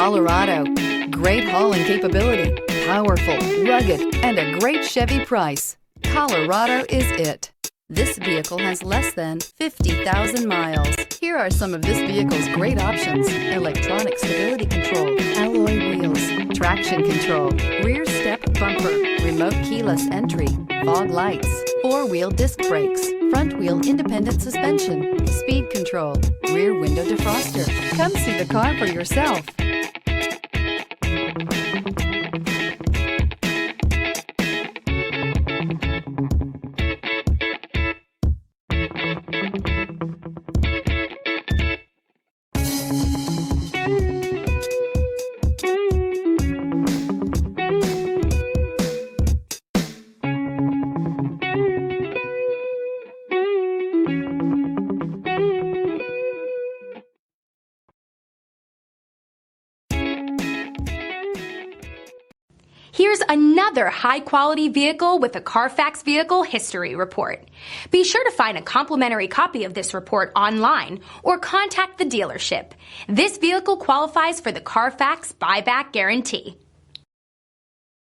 Colorado. Great hauling capability, powerful, rugged, and a great Chevy price. Colorado is it. This vehicle has less than 50,000 miles. Here are some of this vehicle's great options: electronic stability control, alloy wheels, traction control, rear step bumper, remote keyless entry, fog lights, four-wheel disc brakes, front wheel independent suspension, speed control, rear window defroster. Come see the car for yourself. Here's another high-quality vehicle with a CARFAX Vehicle History Report. Be sure to find a complimentary copy of this report online or contact the dealership. This vehicle qualifies for the CARFAX Buyback Guarantee.